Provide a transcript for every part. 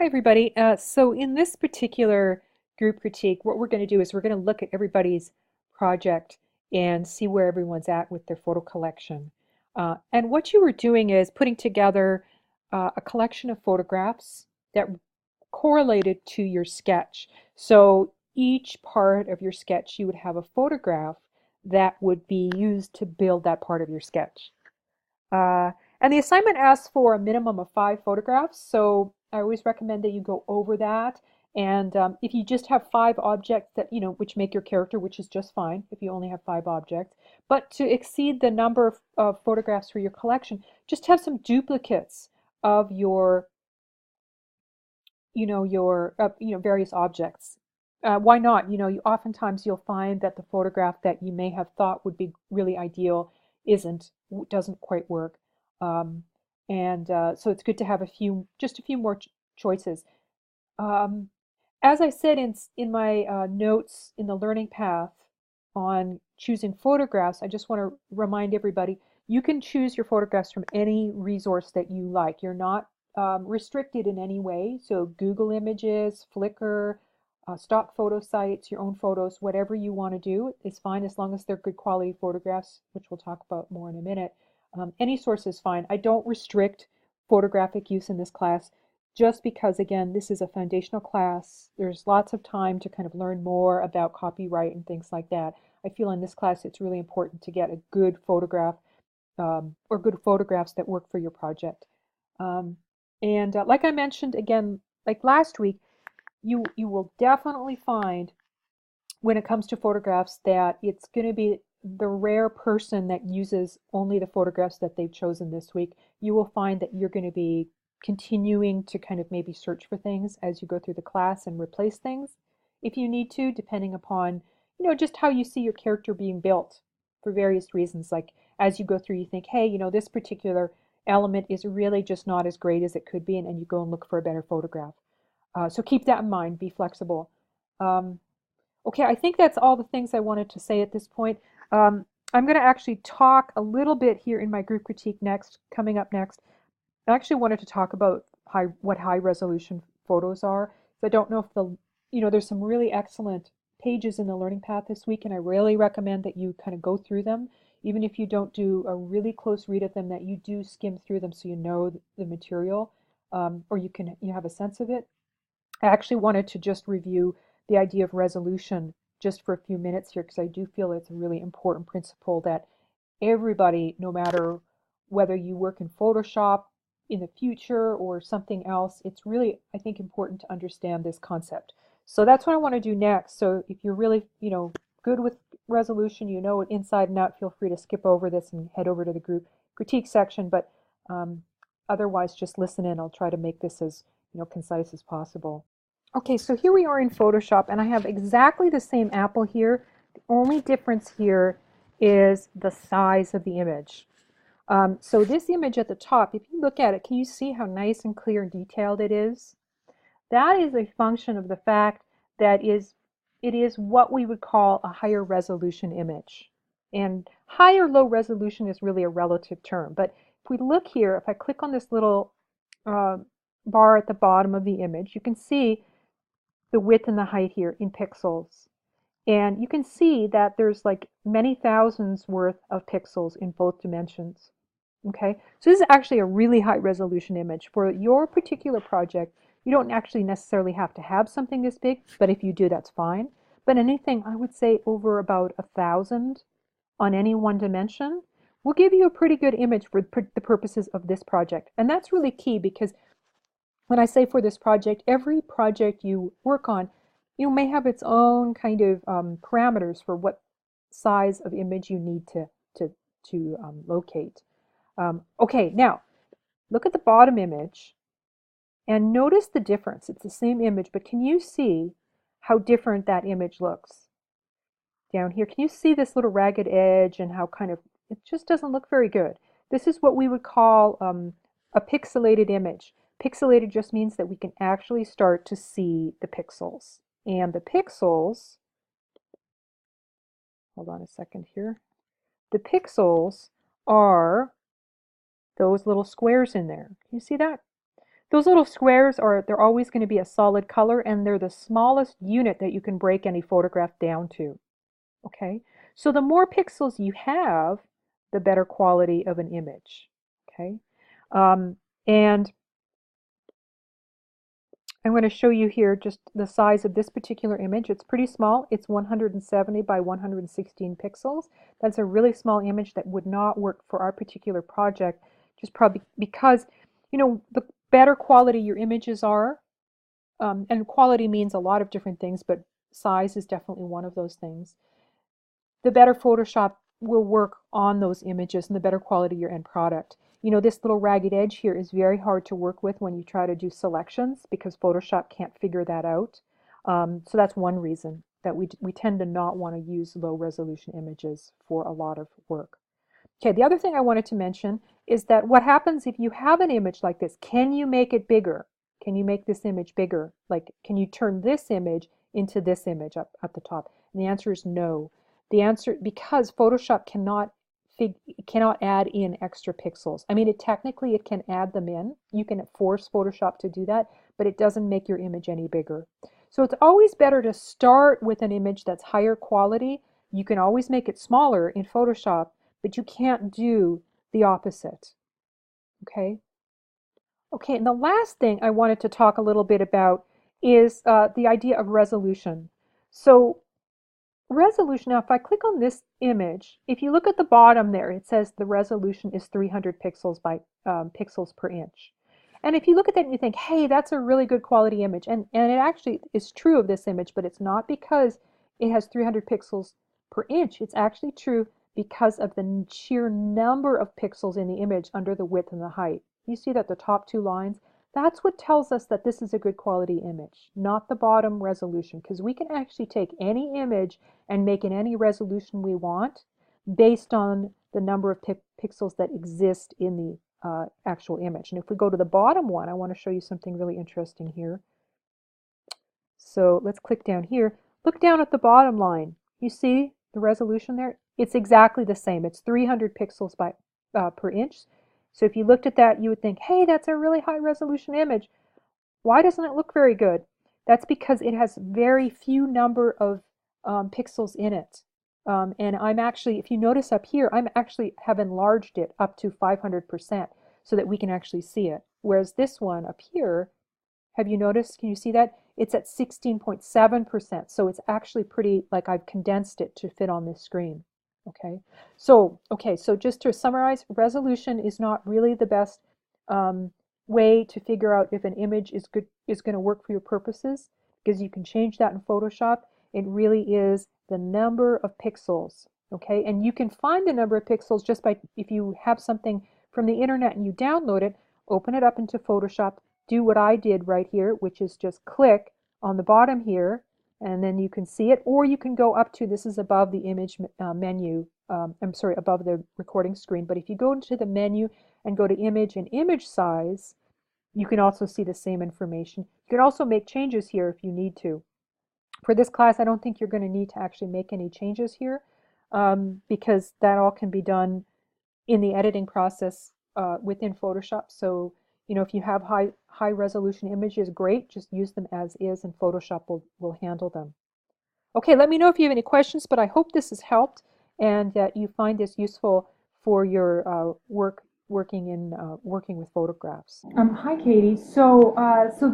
Hi, everybody. So in this particular group critique, what we're going to do is we're going to look at everybody's project and see where everyone's at with their photo collection. And what you were doing is putting together a collection of photographs that correlated to your sketch. So each part of your sketch, you would have a photograph that would be used to build that part of your sketch. Uh, and the assignment asks for a minimum of 5 photographs, so I always recommend that you go over that. And if you just have 5 objects that, which make your character, which is just fine if you only have 5 objects, but to exceed the number of photographs for your collection, just have some duplicates of your various objects. Why not? Oftentimes you'll find that the photograph that you may have thought would be really ideal doesn't quite work. Um, and so it's good to have just a few more choices. Um, as I said in my notes in the learning path on choosing photographs, I just want to remind everybody you can choose your photographs from any resource that you like. You're not restricted in any way. So Google Images, Flickr, stock photo sites, your own photos, whatever you want to do is fine as long as they're good quality photographs, which we'll talk about more in a minute. Any source is fine. I don't restrict photographic use in this class just because, again, this is a foundational class. There's lots of time to kind of learn more about copyright and things like that. I feel in this class it's really important to get a good photograph or good photographs that work for your project. Um, and like I mentioned again, like last week, you will definitely find when it comes to photographs that it's going to be the rare person that uses only the photographs that they've chosen this week. You will find that you're going to be continuing to kind of maybe search for things as you go through the class and replace things if you need to, depending upon, just how you see your character being built for various reasons. Like as you go through, you think, hey, this particular element is really just not as great as it could be, and you go and look for a better photograph. So keep that in mind, be flexible. Um, Okay, I think that's all the things I wanted to say at this point. Um, I'm going to actually talk a little bit here in my group critique coming up next. I actually wanted to talk about what high resolution photos are. So I don't know if there's some really excellent pages in the learning path this week, and I really recommend that you kind of go through them, even if you don't do a really close read of them, that you do skim through them so you know the material, or you have a sense of it. I actually wanted to just review the idea of resolution just for a few minutes here because I do feel it's a really important principle that everybody, no matter whether you work in Photoshop in the future or something else, it's really, I think, important to understand this concept. So that's what I want to do next. So if you're really, good with resolution, you know it inside and out, feel free to skip over this and head over to the group critique section. But um, otherwise, just listen in. I'll try to make this as, concise as possible. Okay, so here we are in Photoshop, and I have exactly the same apple here. The only difference here is the size of the image. So this image at the top, if you look at it, can you see how nice and clear and detailed it is? That is a function of the fact that it is what we would call a higher resolution image. And high or low resolution is really a relative term. But if we look here, if I click on this little uh, bar at the bottom of the image, you can see the width and the height here in pixels. And you can see that there's like many thousands worth of pixels in both dimensions. Okay, so this is actually a really high resolution image. For your particular project, you don't actually necessarily have to have something this big, but if you do, that's fine. But anything, I would say over about 1,000 on any one dimension will give you a pretty good image for the purposes of this project. And that's really key because when I say for this project, every project you work on, may have its own kind of parameters for what size of image you need to locate. Okay, now look at the bottom image and notice the difference. It's the same image, but can you see how different that image looks? Down here, can you see this little ragged edge and how kind of, it just doesn't look very good. This is what we would call a pixelated image. Pixelated just means that we can actually start to see the pixels. And the pixels, hold on a second here, the pixels are those little squares in there. Can you see that? Those little squares they're always going to be a solid color, and they're the smallest unit that you can break any photograph down to. Okay, so the more pixels you have, the better quality of an image. Okay, and I'm going to show you here just the size of this particular image. It's pretty small. It's 170 by 116 pixels. That's a really small image that would not work for our particular project, just probably because, the better quality your images are, and quality means a lot of different things, but size is definitely one of those things, the better Photoshop will work on those images and the better quality your end product. This little ragged edge here is very hard to work with when you try to do selections because Photoshop can't figure that out. So that's one reason that we tend to not want to use low resolution images for a lot of work. Okay, the other thing I wanted to mention is that what happens if you have an image like this, can you make it bigger? Can you make this image bigger? Like, can you turn this image into this image up at the top? And the answer is no. The answer, because Photoshop cannot add in extra pixels. I mean, technically it can add them in. You can force Photoshop to do that, but it doesn't make your image any bigger. So it's always better to start with an image that's higher quality. You can always make it smaller in Photoshop, but you can't do the opposite. Okay? Okay, and the last thing I wanted to talk a little bit about is the idea of resolution. So resolution, now if I click on this image, if you look at the bottom there, it says the resolution is 300 pixels by pixels per inch. And if you look at that and you think, hey, that's a really good quality image, and it actually is true of this image, but it's not because it has 300 pixels per inch. It's actually true because of the sheer number of pixels in the image under the width and the height. You see that the top two lines? That's what tells us that this is a good quality image, not the bottom resolution, because we can actually take any image and make it any resolution we want based on the number of pixels that exist in the actual image. And if we go to the bottom one, I want to show you something really interesting here. So let's click down here. Look down at the bottom line. You see the resolution there? It's exactly the same. It's 300 pixels by per inch. So if you looked at that, you would think, hey, that's a really high resolution image. Why doesn't it look very good? That's because it has very few number of pixels in it. And I'm actually, if you notice up here, I'm actually have enlarged it up to 500% so that we can actually see it. Whereas this one up here, have you noticed, can you see that? It's at 16.7%. So it's actually pretty, like I've condensed it to fit on this screen. Okay, so just to summarize, resolution is not really the best way to figure out if an image is going to work for your purposes, because you can change that in Photoshop. It really is the number of pixels. Okay, and you can find the number of pixels just by, if you have something from the internet and you download it, open it up into Photoshop, do what I did right here, which is just click on the bottom here, and then you can see it, or you can go up to, this is above the image menu, I'm sorry, above the recording screen, but if you go into the menu and go to image and image size, you can also see the same information. You can also make changes here if you need to. For this class, I don't think you're going to need to actually make any changes here because that all can be done in the editing process within Photoshop. So, if you have high resolution images, great, just use them as is and Photoshop will handle them. Okay, let me know if you have any questions, but I hope this has helped and that you find this useful for your working with photographs. Hi, Katie. So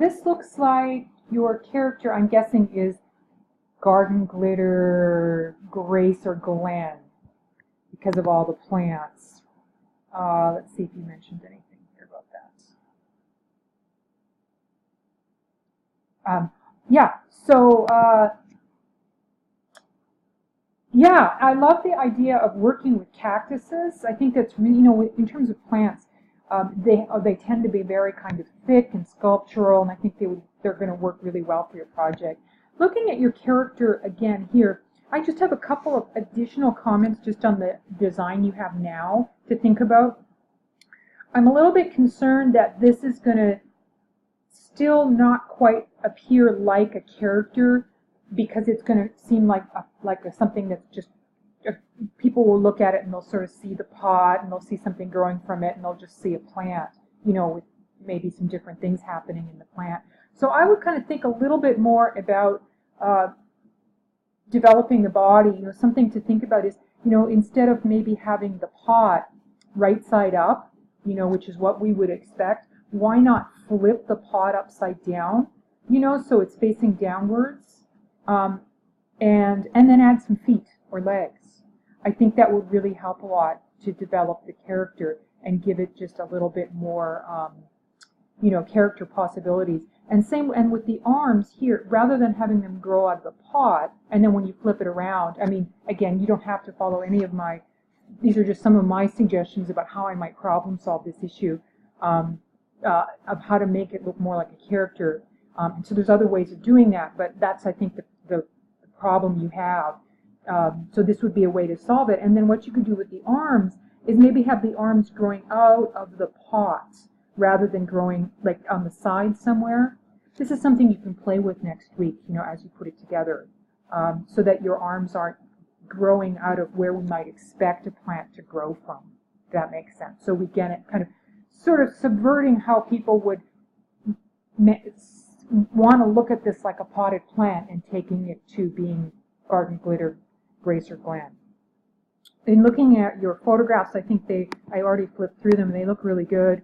this looks like your character, I'm guessing, is Garden Glitter Grace or Glenn because of all the plants. Let's see if you mentioned anything here about that. Yeah, so yeah, I love the idea of working with cactuses. I think that's really, in terms of plants, they tend to be very kind of thick and sculptural, and I think they're going to work really well for your project. Looking at your character again here, I just have a couple of additional comments just on the design you have now to think about. I'm a little bit concerned that this is going to still not quite appear like a character because it's going to seem like something that's just people will look at it and they'll sort of see the pot and they'll see something growing from it and they'll just see a plant, maybe some different things happening in the plant. So I would kind of think a little bit more about developing the body. Something to think about is, instead of maybe having the pot right side up, which is what we would expect, why not flip the pot upside down, so it's facing downwards, and then add some feet or legs. I think that would really help a lot to develop the character and give it just a little bit more, character possibilities. And with the arms here, rather than having them grow out of the pot, and then when you flip it around, I mean, again, you don't have to follow any of these are just some of my suggestions about how I might problem solve this issue, of how to make it look more like a character. And so there's other ways of doing that, but that's, I think, the problem you have. So this would be a way to solve it. And then what you could do with the arms is maybe have the arms growing out of the pot rather than growing like on the side somewhere. This is something you can play with next week, as you put it together, so that your arms aren't growing out of where we might expect a plant to grow from, if that makes sense. So we get it kind of sort of subverting how people would want to look at this like a potted plant and taking it to being garden glitter, Grace or Glen. In looking at your photographs, I think I already flipped through them, and they look really good.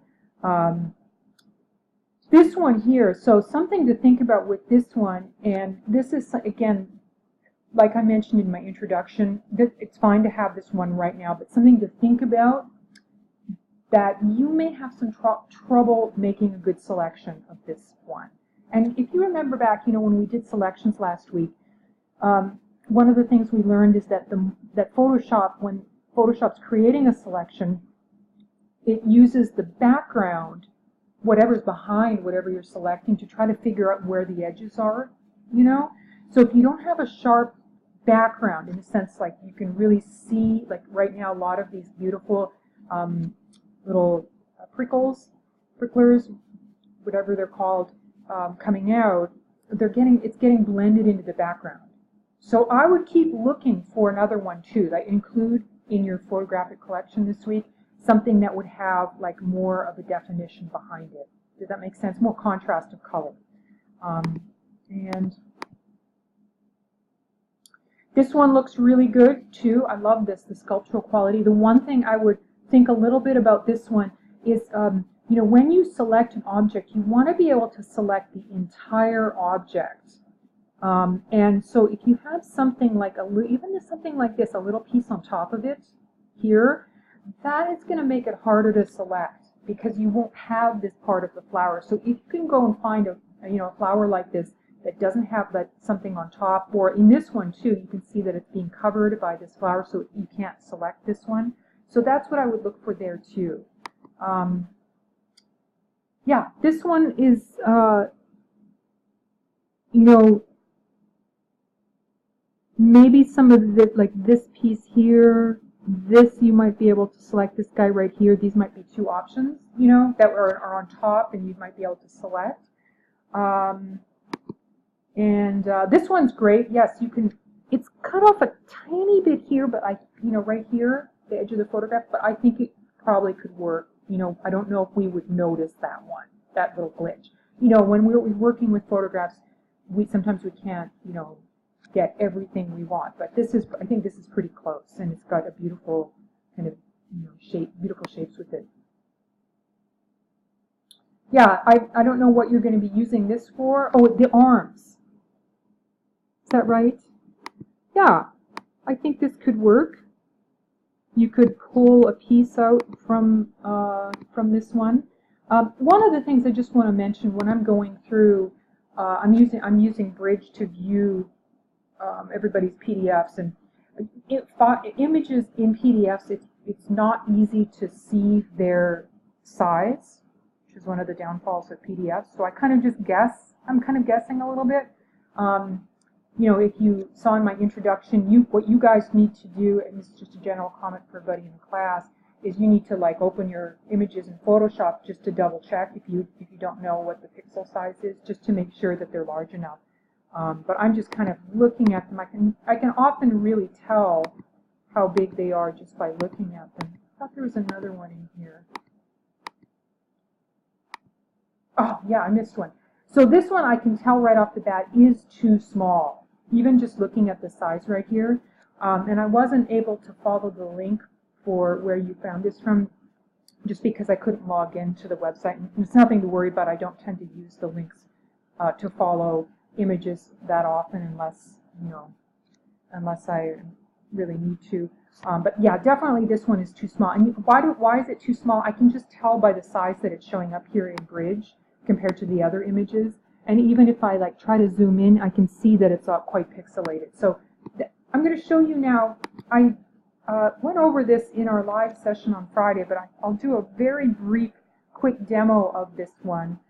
This one here, so something to think about with this one, and this is, again, like I mentioned in my introduction, it's fine to have this one right now, but something to think about, that you may have some trouble making a good selection of this one. And if you remember back, when we did selections last week, one of the things we learned is that that Photoshop, when Photoshop's creating a selection, it uses the background, whatever's behind whatever you're selecting, to try to figure out where the edges are, So if you don't have a sharp background, in a sense, like you can really see, like right now, a lot of these beautiful little pricklers, whatever they're called, coming out, it's getting blended into the background. So I would keep looking for another one too, like include in your photographic collection this week something that would have like more of a definition behind it. Does that make sense? More contrast of color. And this one looks really good too. I love this, the sculptural quality. The one thing I would think a little bit about this one is, when you select an object, you want to be able to select the entire object. And so if you have something like even something like this, a little piece on top of it here, that is going to make it harder to select because you won't have this part of the flower. So if you can go and find a flower like this that doesn't have something on top, or in this one too, you can see that it's being covered by this flower, so you can't select this one. So that's what I would look for there too. Yeah, this one is, maybe some of the, like this piece here, this you might be able to select, this guy right here. These might be two options, that are on top, and you might be able to select. This one's great. Yes, you can. It's cut off a tiny bit here, but right here, the edge of the photograph. But I think it probably could work. I don't know if we would notice that little glitch. When we're working with photographs, sometimes we can't, get everything we want. But I think this is pretty close, and it's got a beautiful kind of, beautiful shapes with it. Yeah, I don't know what you're going to be using this for. Oh, the arms. Is that right? Yeah, I think this could work. You could pull a piece out from this one. One of the things I just want to mention when I'm going through, I'm using Bridge to view everybody's PDFs, and images in PDFs. It's not easy to see their size, which is one of the downfalls of PDFs. So I kind of just guess. I'm kind of guessing a little bit. If you saw in my introduction, what you guys need to do, and this is just a general comment for everybody in the class, is you need to open your images in Photoshop just to double check if you don't know what the pixel size is, just to make sure that they're large enough. But I'm just kind of looking at them. I can often really tell how big they are just by looking at them. I thought there was another one in here. Oh, yeah, I missed one. So this one I can tell right off the bat is too small, even just looking at the size right here. And I wasn't able to follow the link for where you found this from just because I couldn't log into the website. And it's nothing to worry about. I don't tend to use the links to follow images that often unless, unless I really need to. But yeah, definitely this one is too small. And why is it too small? I can just tell by the size that it's showing up here in Bridge compared to the other images. And even if I like try to zoom in, I can see that it's quite pixelated. So I'm going to show you now. I went over this in our live session on Friday, but I'll do a very brief, quick demo of this one.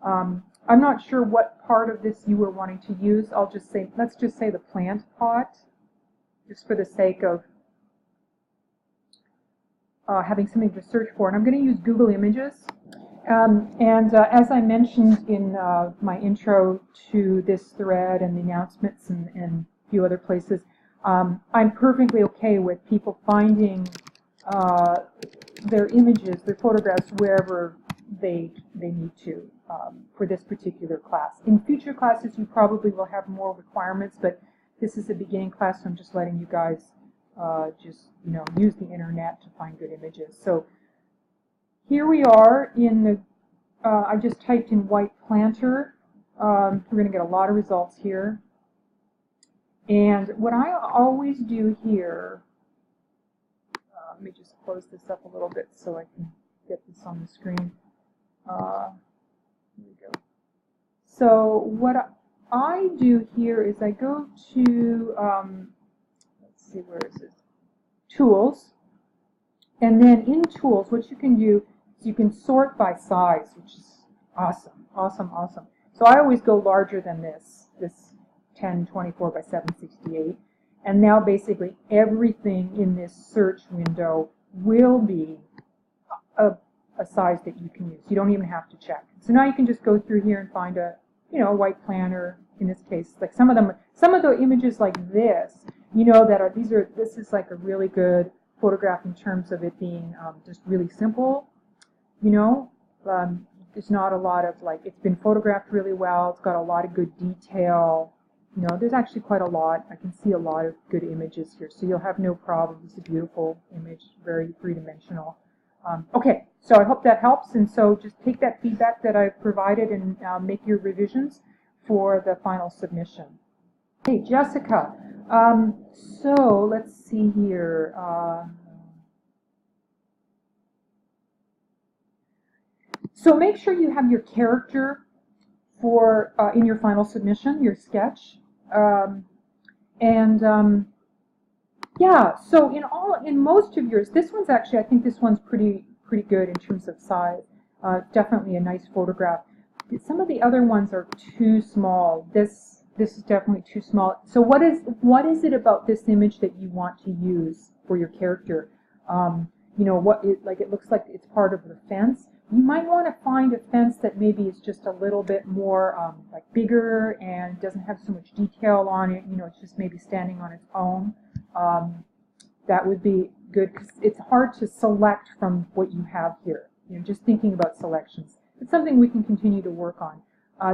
I'm not sure what part of this you were wanting to use. I'll just say, let's just say the plant pot, just for the sake of having something to search for. And I'm going to use Google Images. As I mentioned in my intro to this thread and the announcements and a few other places, I'm perfectly okay with people finding their images, their photographs, wherever they need to for this particular class. In future classes, you probably will have more requirements, but this is a beginning class, so I'm just letting you guys use the internet to find good images. So here we are in the, I just typed in white planter. We're going to get a lot of results here. And what I always do here, let me just close this up a little bit so I can get this on the screen. Here we go. So what I do here is I go to, let's see, where is it? Tools. And then in Tools, what you can do is you can sort by size, which is awesome, awesome, awesome. So I always go larger than this 1024 by 768. And now basically everything in this search window will be a size that you can use. You don't even have to check. So now you can just go through here and find a, white planter. In this case, like some of the images like this, this is like a really good photograph in terms of it being just really simple. There's not a lot of it's been photographed really well. It's got a lot of good detail. There's actually quite a lot. I can see a lot of good images here, so you'll have no problem. It's a beautiful image, very three-dimensional. Okay, so I hope that helps, and so just take that feedback that I've provided and make your revisions for the final submission. Hey, Jessica, so let's see here. So make sure you have your character for in your final submission, your sketch. Yeah, so in most of yours, this one's actually, I think this one's pretty good in terms of size. Definitely a nice photograph. Some of the other ones are too small. This is definitely too small. So what is it about this image that you want to use for your character? It looks like it's part of the fence. You might want to find a fence that maybe is just a little bit more bigger and doesn't have so much detail on it. It's just maybe standing on its own. That would be good because it's hard to select from what you have here. Just thinking about selections. It's something we can continue to work on.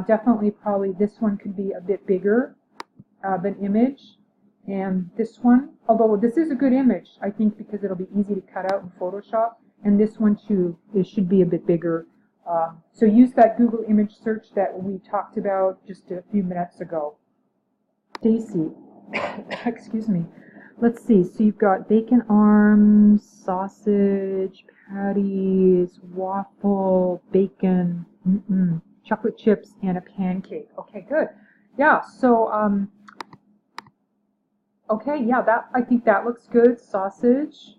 Definitely, probably this one could be a bit bigger of an image. And this one, although this is a good image, I think because it'll be easy to cut out in Photoshop. And this one too, it should be a bit bigger. So use that Google image search that we talked about just a few minutes ago. Stacy, excuse me. Let's see, so you've got bacon arms, sausage, patties, waffle, bacon, chocolate chips, and a pancake. Okay, good. Yeah, so, okay, yeah, I think that looks good. Sausage.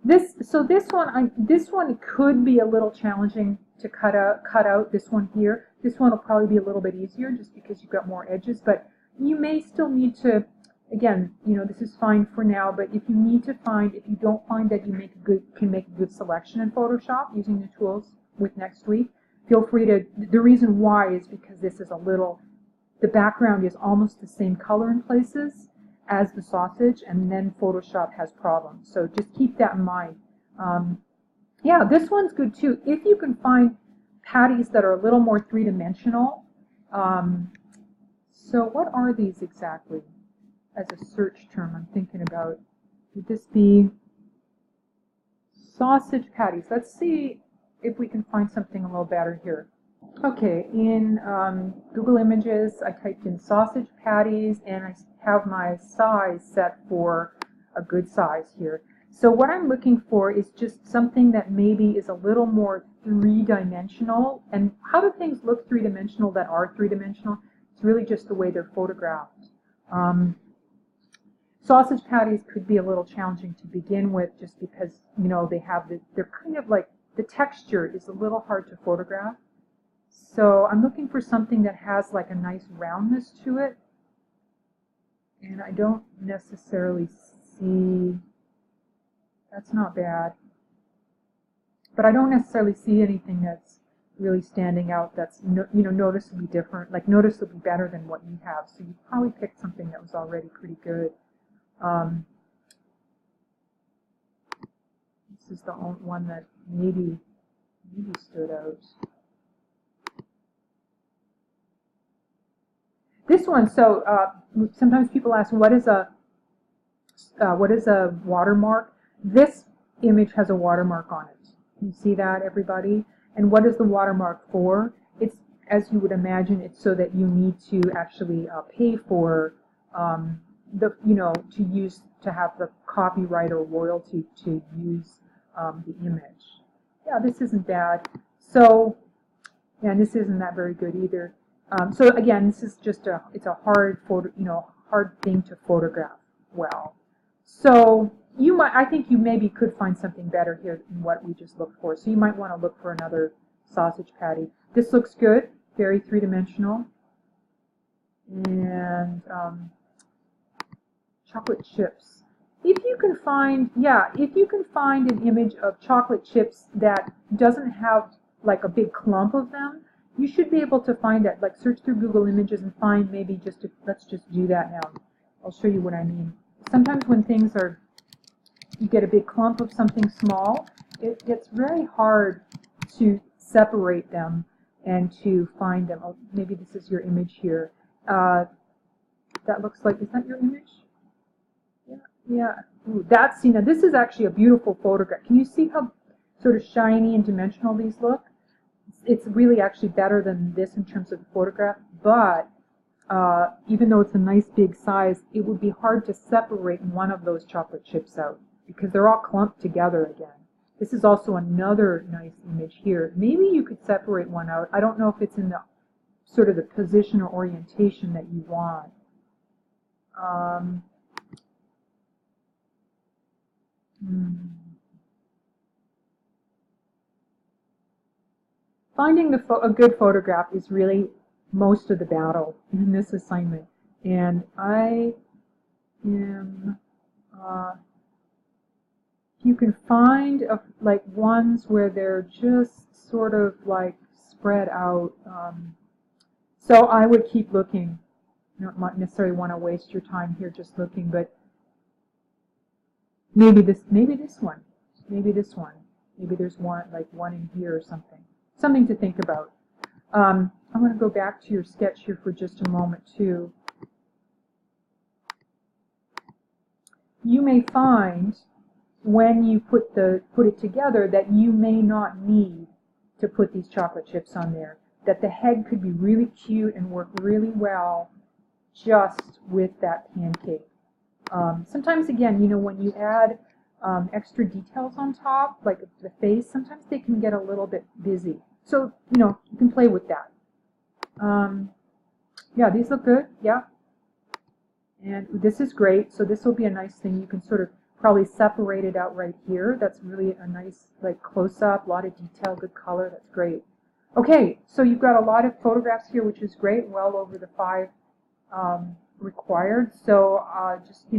This one could be a little challenging to cut out. This one here. This one will probably be a little bit easier just because you've got more edges, but you may still need to. Again, this is fine for now, but if you don't find that you can make a good selection in Photoshop using the tools with next week, feel free to. The reason why is because this is the background is almost the same color in places as the sausage, and then Photoshop has problems. So just keep that in mind. Yeah, this one's good too. If you can find patties that are a little more three-dimensional. So what are these exactly as a search term I'm thinking about? Would this be sausage patties? Let's see if we can find something a little better here. Okay, in Google Images, I typed in sausage patties, and I have my size set for a good size here. So what I'm looking for is just something that maybe is a little more three-dimensional. And how do things look three-dimensional that are three-dimensional? It's really just the way they're photographed. Sausage patties could be a little challenging to begin with, just because, you know, they're kind of like, the texture is a little hard to photograph. So I'm looking for something that has like a nice roundness to it. And I don't necessarily see, that's not bad. But I don't necessarily see anything that's really standing out that's noticeably different, like noticeably better than what you have. So you probably picked something that was already pretty good. This is the only one that maybe stood out. This one, so sometimes people ask, what is a watermark? This image has a watermark on it. You see that, everybody? And what is the watermark for? It's, as you would imagine, it's so that you need to actually pay for to have the copyright or royalty to use the image. Yeah, this isn't bad. So, yeah, and this isn't that very good either. So again, this is just it's a hard hard thing to photograph well. So I think you maybe could find something better here than what we just looked for. So you might want to look for another sausage patty. This looks good, very three-dimensional. And chocolate chips. If you can find an image of chocolate chips that doesn't have like a big clump of them, you should be able to find that. Like, search through Google Images and find maybe let's just do that now. I'll show you what I mean. Sometimes when you get a big clump of something small, it's very hard to separate them and to find them. Oh, maybe this is your image here. That looks like, is that your image? Yeah. Ooh, now this is actually a beautiful photograph. Can you see how sort of shiny and dimensional these look? It's really actually better than this in terms of the photograph, but even though it's a nice big size, it would be hard to separate one of those chocolate chips out because they're all clumped together again. This is also another nice image here. Maybe you could separate one out. I don't know if it's in the sort of the position or orientation that you want. Finding a good photograph is really most of the battle in this assignment. And I am, you can find like ones where they're just sort of like spread out. So I would keep looking. You don't necessarily want to waste your time here just looking, but maybe this one, maybe this one, maybe there's one in here or something. Something to think about. I'm going to go back to your sketch here for just a moment too. You may find when you put it together that you may not need to put these chocolate chips on there. That the head could be really cute and work really well just with that pancake. Sometimes, again, when you add extra details on top, like the face, sometimes they can get a little bit busy. So, you can play with that. Yeah, these look good. Yeah. And this is great. So this will be a nice thing. You can sort of probably separate it out right here. That's really a nice close-up, a lot of detail, good color. That's great. Okay, so you've got a lot of photographs here, which is great, well over the 5 required. So just,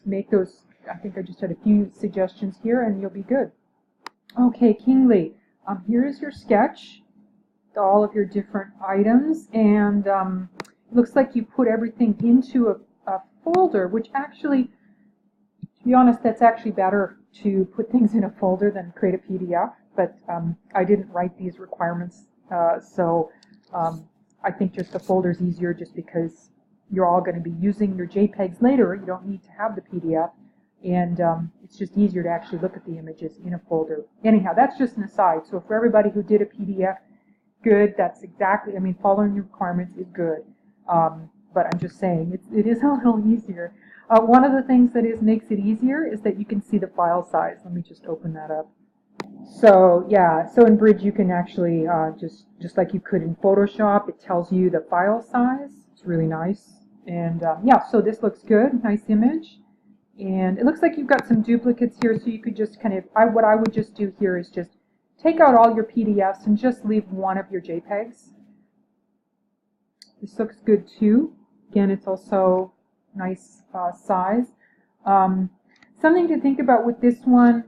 make those. I think I just had a few suggestions here, and you'll be good. Okay, Kingsley, here is your sketch, all of your different items, and it looks like you put everything into a folder, which actually, to be honest, that's actually better to put things in a folder than create a PDF. but I didn't write these requirements, so I think just the folder's easier just because you're all going to be using your JPEGs later. You don't need to have the PDF, and it's just easier to actually look at the images in a folder. Anyhow, that's just an aside. So for everybody who did a PDF, good. That's exactly, I mean, following your requirements is good. But I'm just saying, it is a little easier. One of the things that makes it easier is that you can see the file size. Let me just open that up. So yeah, so in Bridge you can actually, just like you could in Photoshop, it tells you the file size. It's really nice. And yeah, so this looks good, nice image. And it looks like you've got some duplicates here, so you could just kind of, what I would just do here is just take out all your PDFs and just leave one of your JPEGs. This looks good too. Again, it's also nice size. Something to think about with this one,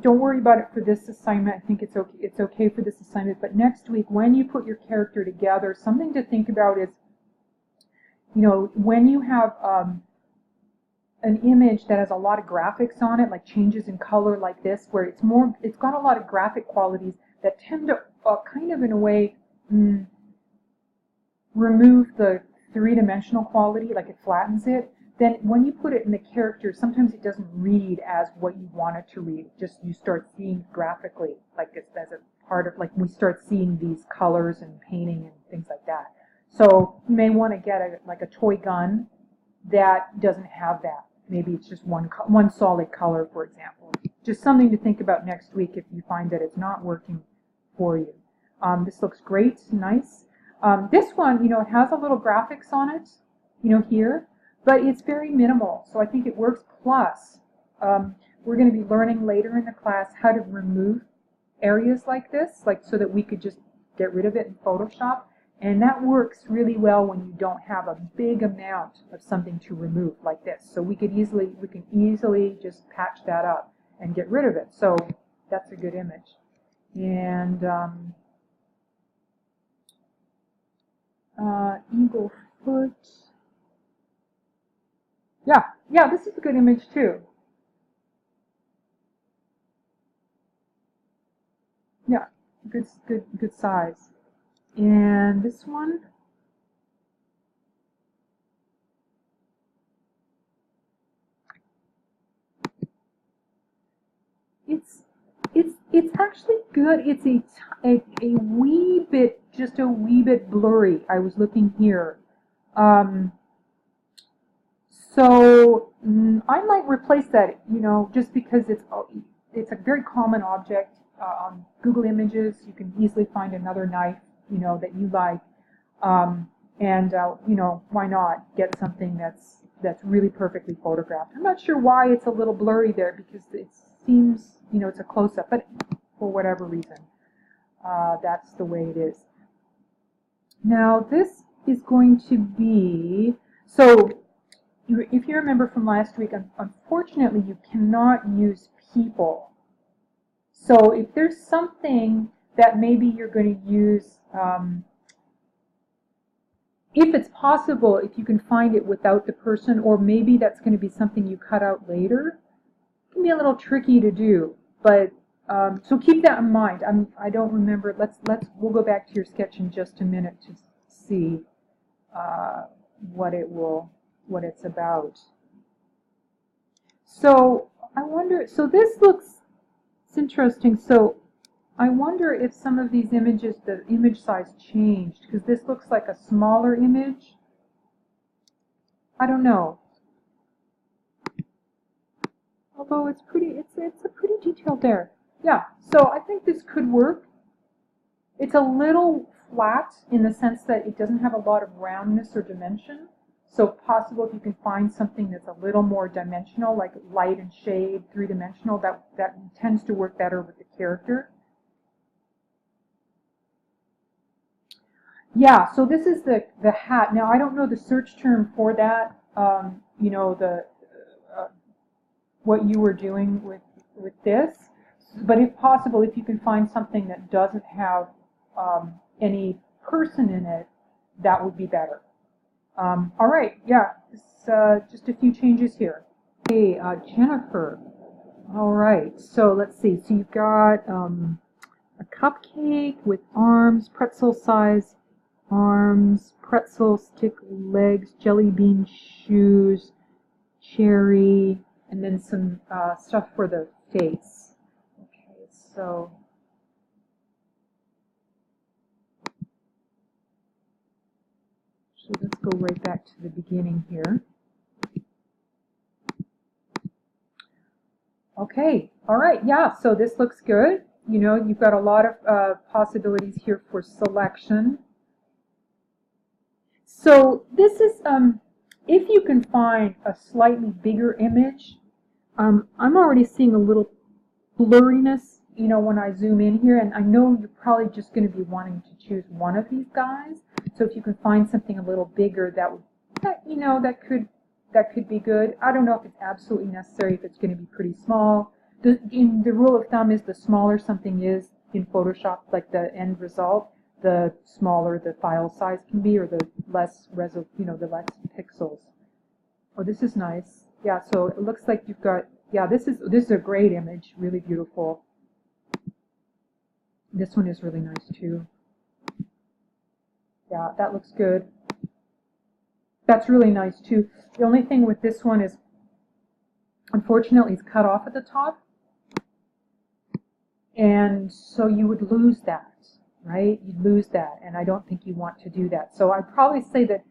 don't worry about it for this assignment. I think it's okay for this assignment, but next week when you put your character together, something to think about is, you know, when you have an image that has a lot of graphics on it, like changes in color like this, where it's got a lot of graphic qualities that tend to kind of in a way remove the three-dimensional quality, like it flattens it. Then when you put it in the character, sometimes it doesn't read as what you want it to read. Just you start seeing graphically, like it's as a part of, like we start seeing these colors and painting and things like that. So you may want to get like a toy gun that doesn't have that. Maybe it's just one solid color, for example. Just something to think about next week if you find that it's not working for you. This looks great, nice. This one, you know, it has a little graphics on it, you know, here, but it's very minimal, so I think it works. Plus, we're going to be learning later in the class how to remove areas like this, like so that we could just get rid of it in Photoshop. And that works really well when you don't have a big amount of something to remove like this. So we can easily just patch that up and get rid of it. So that's a good image. And eagle foot. Yeah, this is a good image too. Yeah, good size. And this one, it's actually good. It's a wee bit, just a wee bit blurry. I was looking here. So I might replace that, you know, just because it's a very common object on Google Images. You can easily find another knife, you know, that you like, you know, why not get something that's really perfectly photographed. I'm not sure why it's a little blurry there because it seems, you know, it's a close-up, but for whatever reason, that's the way it is. Now this is going to be, so if you remember from last week, unfortunately you cannot use people. So if there's something that maybe you're going to use, if it's possible, if you can find it without the person, or maybe that's going to be something you cut out later, it can be a little tricky to do. But so keep that in mind. I don't remember. We'll go back to your sketch in just a minute to see what it's about. So I wonder. So this looks. It's interesting. So I wonder if some of these images, the image size changed, because this looks like a smaller image. I don't know. Although it's a pretty detailed there. Yeah, so I think this could work. It's a little flat in the sense that it doesn't have a lot of roundness or dimension. So possible if you can find something that's a little more dimensional, like light and shade, three-dimensional, that tends to work better with the character. Yeah, so this is the hat. Now I don't know the search term for that. You know, what you were doing with this, but if possible, if you can find something that doesn't have any person in it, that would be better. All right, yeah, just a few changes here. Hey, Jennifer, All right, so let's see. So you've got a cupcake with arms, pretzel size arms, pretzel stick legs, jelly bean shoes, cherry, and then some stuff for the face. Okay, so let's go right back to the beginning here. Okay, all right, yeah, so this looks good. You know, you've got a lot of possibilities here for selection. So this is, if you can find a slightly bigger image, I'm already seeing a little blurriness, you know, when I zoom in here, and I know you're probably just going to be wanting to choose one of these guys. So if you can find something a little bigger, that could be good. I don't know if it's absolutely necessary, if it's going to be pretty small. The rule of thumb is the smaller something is in Photoshop, like the end result, the smaller the file size can be, or the less the less pixels. Oh, this is nice. Yeah, so it looks like you've got, yeah, this is a great image, really beautiful. This one is really nice too. Yeah, that looks good. That's really nice too. The only thing with this one is, unfortunately, it's cut off at the top. And so you would lose that, right? You'd lose that, and I don't think you want to do that. So I'd probably say that,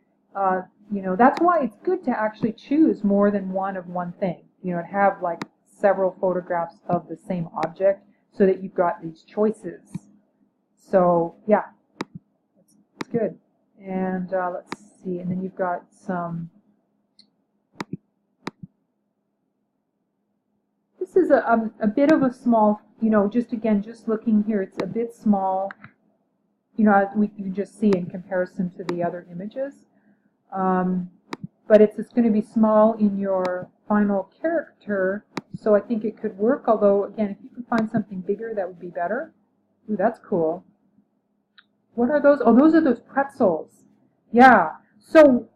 you know, that's why it's good to actually choose more than one of one thing. You know, to have like several photographs of the same object so that you've got these choices. So yeah, it's good. And let's see, and then you've got some. This is a bit of a small, you know, just looking here, it's a bit small, you know, as you can just see in comparison to the other images. But it's going to be small in your final character, so I think it could work, although, again, if you can find something bigger, that would be better. Ooh, that's cool. What are those? Oh, those are those pretzels. Yeah. So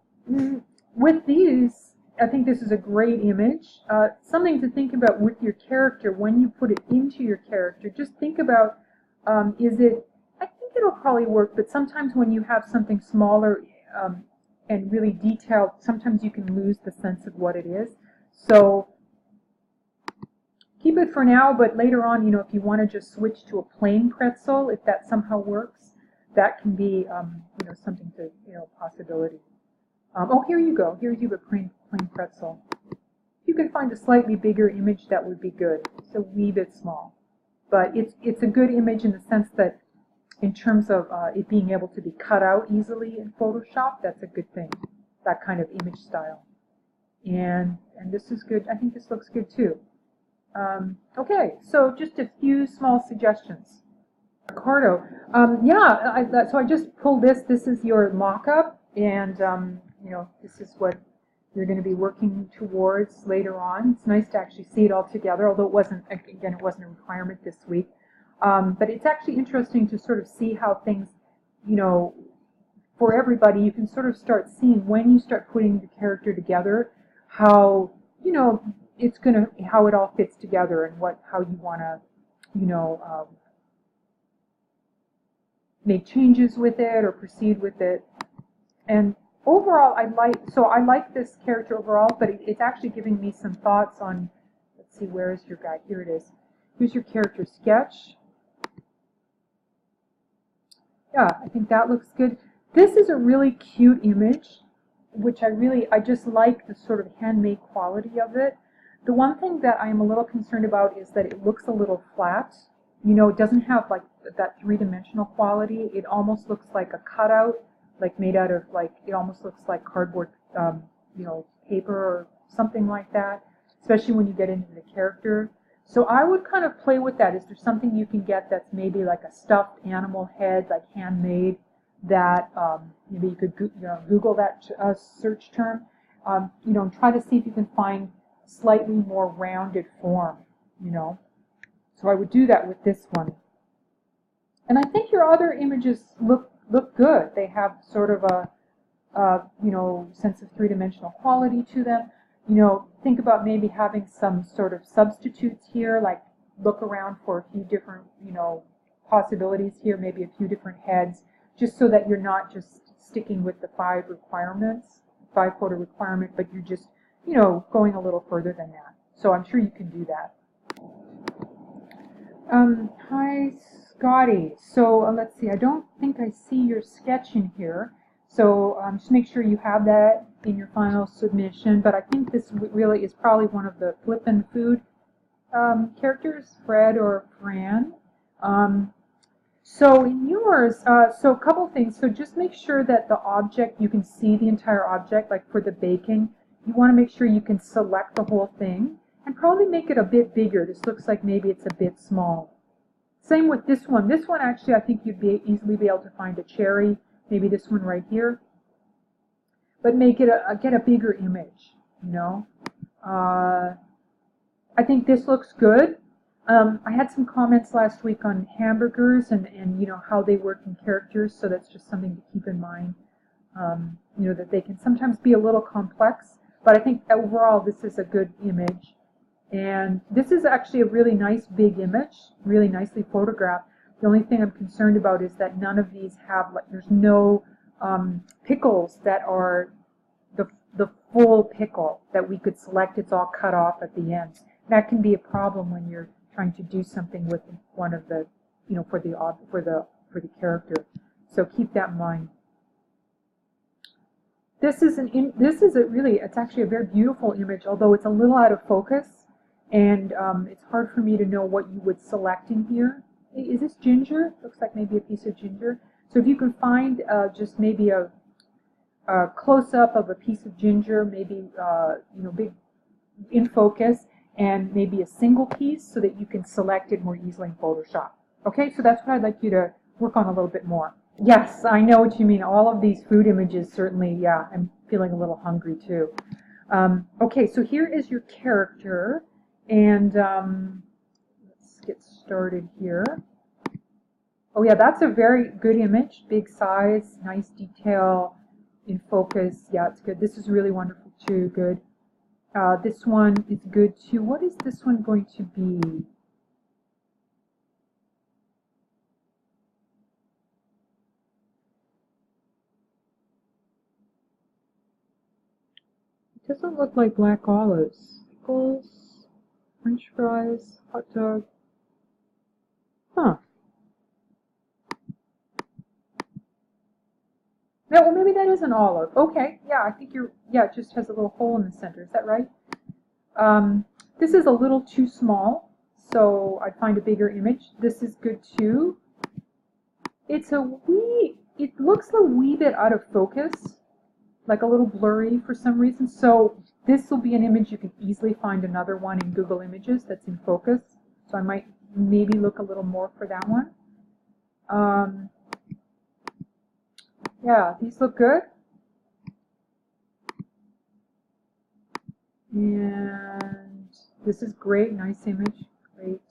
with these, I think this is a great image. Something to think about with your character when you put it into your character. Just think about, I think it'll probably work, but sometimes when you have something smaller and really detailed, sometimes you can lose the sense of what it is. So keep it for now, but later on, you know, if you want to just switch to a plain pretzel, if that somehow works, that can be, you know, something to, you know, possibility. Oh, here you go. Here's you a plain pretzel. If you can find a slightly bigger image, that would be good. It's a wee bit small, but it's a good image in the sense that, in terms of it being able to be cut out easily in Photoshop, that's a good thing. That kind of image style. And this is good. I think this looks good too. Okay, so just a few small suggestions. Ricardo, so I just pulled this. This is your mock-up, and you know, this is what you're going to be working towards later on. It's nice to actually see it all together, although it wasn't a requirement this week. But it's actually interesting to sort of see how things, you know, for everybody, you can sort of start seeing when you start putting the character together, how, you know, how it all fits together, and how you want to, you know, make changes with it or proceed with it. And overall, I like this character overall, but it's actually giving me some thoughts on, let's see, where is your guy? Here it is. Here's your character sketch. Yeah, I think that looks good. This is a really cute image, which I just like the sort of handmade quality of it. The one thing that I am a little concerned about is that it looks a little flat. You know, it doesn't have like that three-dimensional quality. It almost looks like a cutout, like made out of, like, it almost looks like cardboard, you know, paper or something like that, especially when you get into the character. So I would kind of play with that. Is there something you can get that's maybe like a stuffed animal head, like handmade, that maybe you could Google that search term, you know, and try to see if you can find slightly more rounded form, you know. So I would do that with this one. And I think your other images look good. They have sort of a you know, sense of three-dimensional quality to them. you know, think about maybe having some sort of substitutes here, like look around for a few different, you know, possibilities here, maybe a few different heads, just so that you're not just sticking with the 5 requirements, 5 photo requirement, but you're just, you know, going a little further than that. So I'm sure you can do that. Hi, Scotty. So let's see, I don't think I see your sketch in here. So just make sure you have that in your final submission. But I think this really is probably one of the Flippin' Food characters, Fred or Fran. So in yours, so a couple things. So just make sure that the object, you can see the entire object, like for the baking. You want to make sure you can select the whole thing and probably make it a bit bigger. This looks like maybe it's a bit small. Same with this one. This one actually, I think you'd easily be able to find a cherry. Maybe this one right here. But make it get a bigger image, you know. I think this looks good. I had some comments last week on hamburgers and you know how they work in characters, so that's just something to keep in mind. You know, that they can sometimes be a little complex, but I think overall this is a good image. And this is actually a really nice big image, really nicely photographed. The only thing I'm concerned about is that none of these have, like, there's no pickles that are the full pickle that we could select. It's all cut off at the ends. That can be a problem when you're trying to do something with one of the, you know, for the character. So keep that in mind. This is it's actually a very beautiful image, although it's a little out of focus, and it's hard for me to know what you would select in here. Is this ginger? Looks like maybe a piece of ginger. So if you can find just maybe a close-up of a piece of ginger, maybe you know, big in focus, and maybe a single piece so that you can select it more easily in Photoshop. Okay, so that's what I'd like you to work on a little bit more. Yes, I know what you mean. All of these food images, certainly, yeah, I'm feeling a little hungry too. Okay, so here is your character, and let's get started here. Oh yeah, that's a very good image. Big size, nice detail, in focus. Yeah, it's good. This is really wonderful too. Good. This one is good too. What is this one going to be? It doesn't look like black olives. Pickles, French fries, hot dog. Huh. Yeah, well, maybe that is an olive. Okay, yeah, I think yeah, it just has a little hole in the center. Is that right? This is a little too small, so I'd find a bigger image. This is good too. It looks a wee bit out of focus, like a little blurry for some reason. So this will be an image you can easily find another one in Google Images that's in focus. So I might maybe look a little more for that one. Yeah, these look good. And this is great, nice image, great.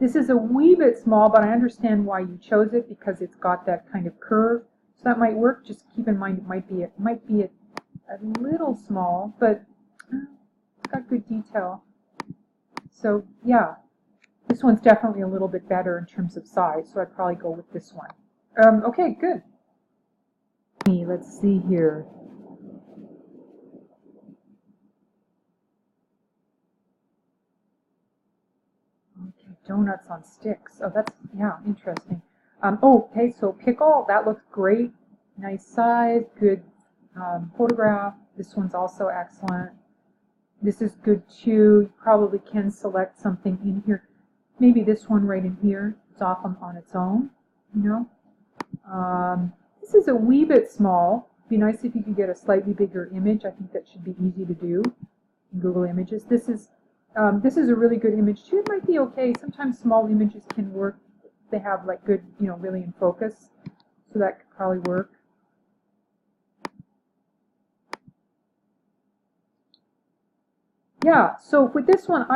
This is a wee bit small, but I understand why you chose it because it's got that kind of curve. So that might work. Just keep in mind it might be a little small, but it's got good detail. So yeah, this one's definitely a little bit better in terms of size, so I'd probably go with this one. Okay, good. Let's see here. Okay, donuts on sticks. Oh, that's, yeah, interesting. Okay, so pickle, that looks great. Nice size, good photograph. This one's also excellent. This is good too. You probably can select something in here. Maybe this one right in here. It's off on its own, you know. This is a wee bit small. It'd be nice if you could get a slightly bigger image. I think that should be easy to do in Google Images. This is a really good image too. It might be okay. Sometimes small images can work. They have like good, you know, really in focus. So that could probably work. Yeah, so with this one,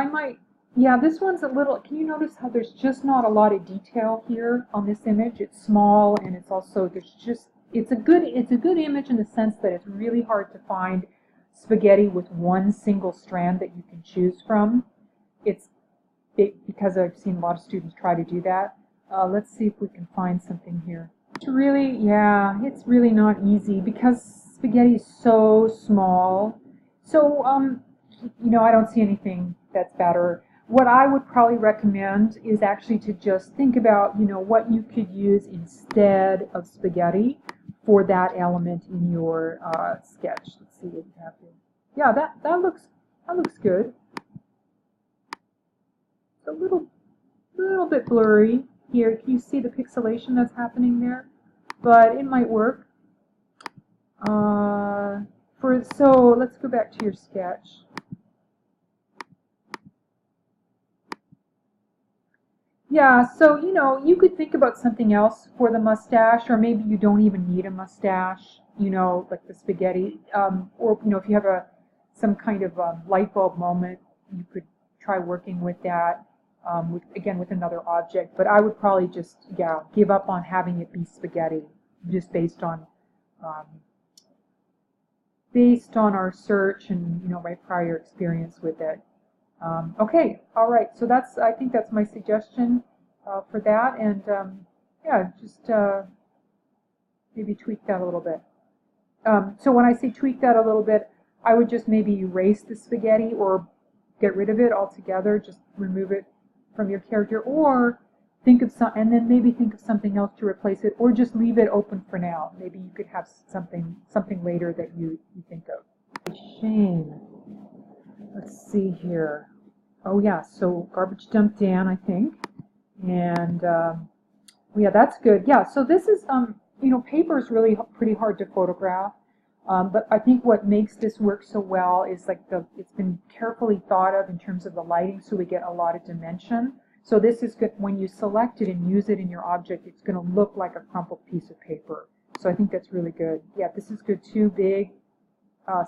this one's a little, can you notice how there's just not a lot of detail here on this image? It's small, and it's also, it's a good image in the sense that it's really hard to find spaghetti with one single strand that you can choose from. Because I've seen a lot of students try to do that. Let's see if we can find something here. It's really, yeah, it's really not easy because spaghetti is so small. So, I don't see anything that's better. What I would probably recommend is actually to just think about, what you could use instead of spaghetti for that element in your sketch. Let's see what you have here. Yeah, that looks good. It's a little bit blurry here. Can you see the pixelation that's happening there? But it might work. So let's go back to your sketch. Yeah, so you could think about something else for the mustache, or maybe you don't even need a mustache, like the spaghetti, or if you have some kind of light bulb moment, you could try working with that, with another object. But I would probably just give up on having it be spaghetti, just based on our search and my prior experience with it. Okay, all right. So I think that's my suggestion for that, and just maybe tweak that a little bit. So when I say tweak that a little bit, I would just maybe erase the spaghetti or get rid of it altogether. Just remove it from your character, or and then maybe think of something else to replace it, or just leave it open for now. Maybe you could have something later that you think of. Shame. Let's see here. Oh yeah, so garbage dump Dan, I think, and yeah, that's good. Yeah, so this is paper is really pretty hard to photograph, but I think what makes this work so well is it's been carefully thought of in terms of the lighting, so we get a lot of dimension. So this is good when you select it and use it in your object. It's going to look like a crumpled piece of paper. So I think that's really good. Yeah, this is good too. Big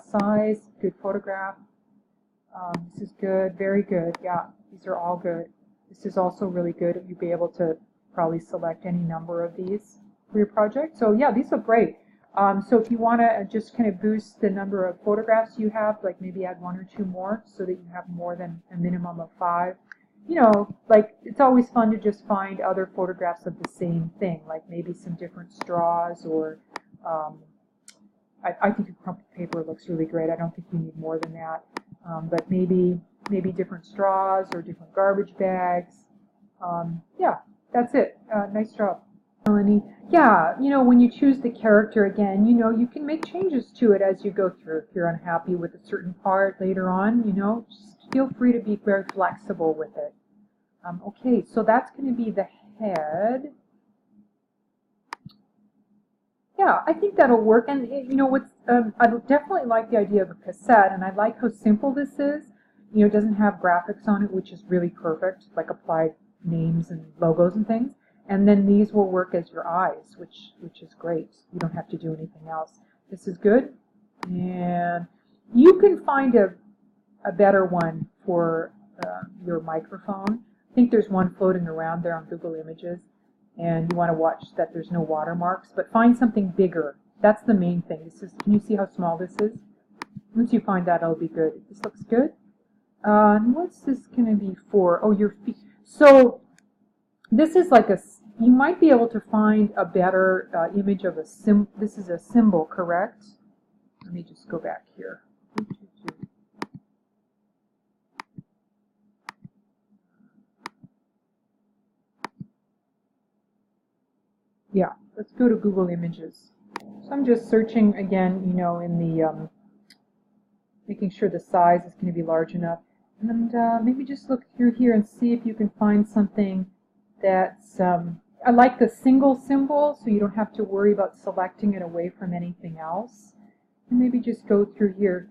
size, good photograph. This is good, very good. Yeah, these are all good. This is also really good. You'll be able to probably select any number of these for your project. So yeah, these are great. So if you want to just kind of boost the number of photographs you have, like maybe add 1 or 2 more so that you have more than a minimum of 5. It's always fun to just find other photographs of the same thing, like maybe some different straws, or I think a crumpled paper looks really great. I don't think you need more than that. But maybe different straws or different garbage bags. Yeah, that's it. Nice job, Melanie. Yeah, when you choose the character again, you can make changes to it as you go through. If you're unhappy with a certain part later on, just feel free to be very flexible with it. Okay, so that's going to be the head. Yeah, I think that'll work. And I definitely like the idea of a cassette, and I like how simple this is. It doesn't have graphics on it, which is really perfect, like applied names and logos and things. And then these will work as your eyes, which is great. You don't have to do anything else. This is good. And you can find a better one for your microphone. I think there's one floating around there on Google Images. And you want to watch that there's no watermarks, but find something bigger. That's the main thing. Can you see how small this is? Once you find that, it'll be good. This looks good. And what's this going to be for? Oh, your feet. So this is you might be able to find a better image of this is a symbol, correct? Let me just go back here. Yeah, let's go to Google Images. So I'm just searching again, in the making sure the size is going to be large enough. And maybe just look through here and see if you can find something that's, I like the single symbol, so you don't have to worry about selecting it away from anything else. And maybe just go through here.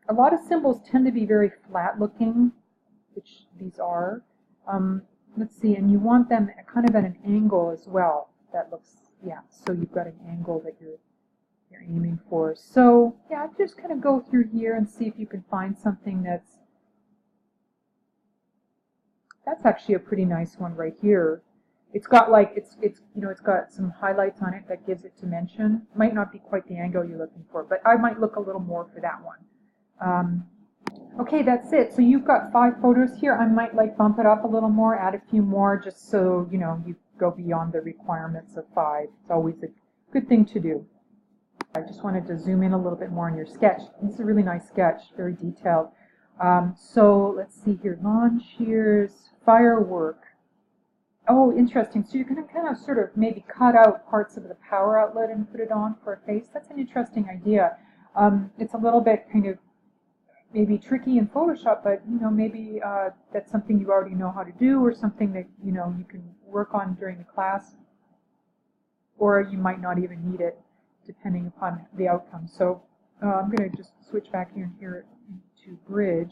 A lot of symbols tend to be very flat looking, which these are. Let's see, and you want them kind of at an angle as well. That looks, yeah, so you've got an angle that you're aiming for. So yeah, just kind of go through here and see if you can find something that's actually a pretty nice one right here. It's got like it's got some highlights on it that gives it dimension. Might not be quite the angle you're looking for, but I might look a little more for that one. Okay, that's it. So you've got 5 photos here. I might like bump it up a little more, add a few more, just so you know you go beyond the requirements of 5. It's always a good thing to do. I just wanted to zoom in a little bit more on your sketch. This is a really nice sketch, very detailed. So let's see here, lawn shears, firework. Oh, interesting. So you're going to kind of sort of maybe cut out parts of the power outlet and put it on for a face. That's an interesting idea. It's a little bit kind of maybe tricky in Photoshop, but you know, maybe that's something you already know how to do, or something that you know you can work on during the class, or you might not even need it depending upon the outcome. So I'm going to just switch back here into Bridge.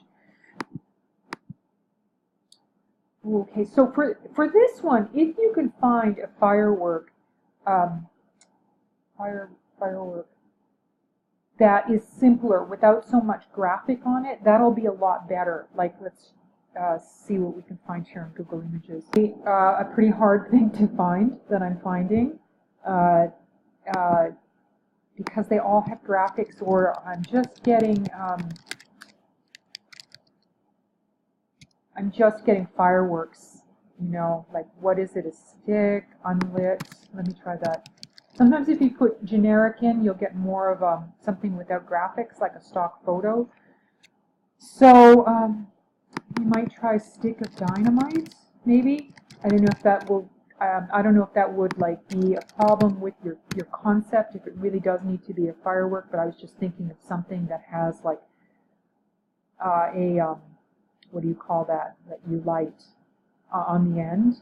Okay, so for this one, if you can find a firework, firework that is simpler without so much graphic on it, that'll be a lot better. Like, let's see what we can find here on Google Images. A pretty hard thing to find that I'm finding, because they all have graphics, or I'm just getting fireworks, you know, like what is it, a stick, unlit. Let me try that. Sometimes if you put generic in, you'll get more of something without graphics, like a stock photo. So you might try stick of dynamite, maybe. I don't know if that will. I don't know if that would like be a problem with your concept, if it really does need to be a firework. But I was just thinking of something that has like what do you call that you light on the end.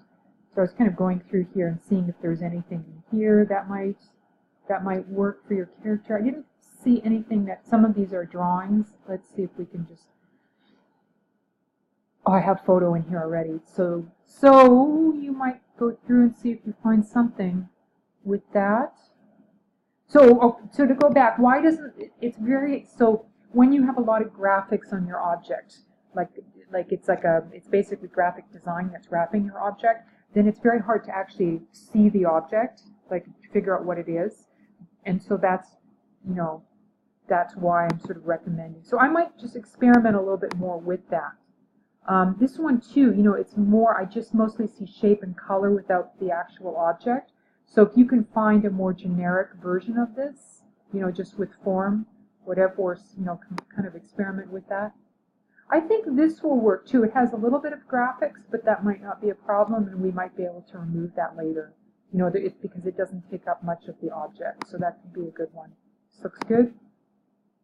So I was kind of going through here and seeing if there's anything in here that might work for your character. I didn't see anything that, some of these are drawings. Let's see if we can just, oh, I have photo in here already. So you might go through and see if you find something with that. So to go back, why doesn't it's very, so when you have a lot of graphics on your object, like it's basically graphic design that's wrapping your object, then it's very hard to actually see the object, like to figure out what it is. And so that's, you know, that's why I'm sort of recommending. So I might just experiment a little bit more with that. This one too, you know, it's more, I just mostly see shape and color without the actual object. So if you can find a more generic version of this, you know, just with form, whatever, or, you know, kind of experiment with that. I think this will work too. It has a little bit of graphics, but that might not be a problem, and we might be able to remove that later. You know, it's because it doesn't take up much of the object, so that could be a good one. This looks good,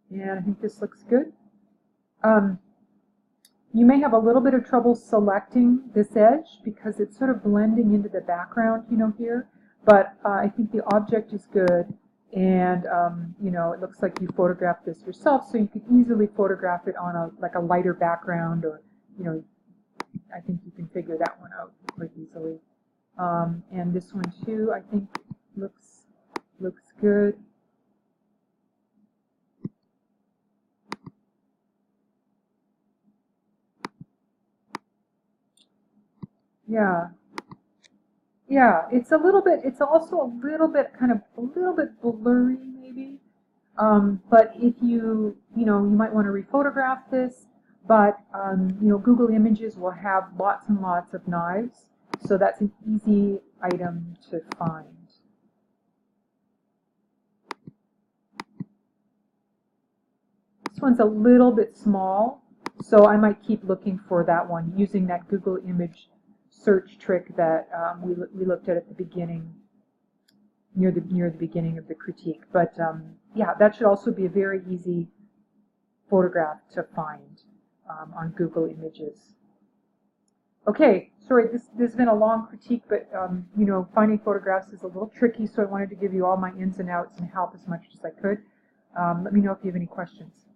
and I think this looks good. You may have a little bit of trouble selecting this edge because it's sort of blending into the background, you know, here. But I think the object is good, and you know, it looks like you photographed this yourself, so you could easily photograph it on a lighter background, or you know, I think you can figure that one out quite easily. And this one too, I think looks good. Yeah, it's a little bit, it's also a little bit blurry maybe. But if you know, you might want to rephotograph this, but you know, Google Images will have lots and lots of knives, so that's an easy item to find. This one's a little bit small, so I might keep looking for that one using that Google Image search trick that we looked at the beginning, near the beginning of the critique. But yeah, that should also be a very easy photograph to find on Google Images. Okay, sorry, this has been a long critique, but you know, finding photographs is a little tricky, so I wanted to give you all my ins and outs and help as much as I could. Let me know if you have any questions.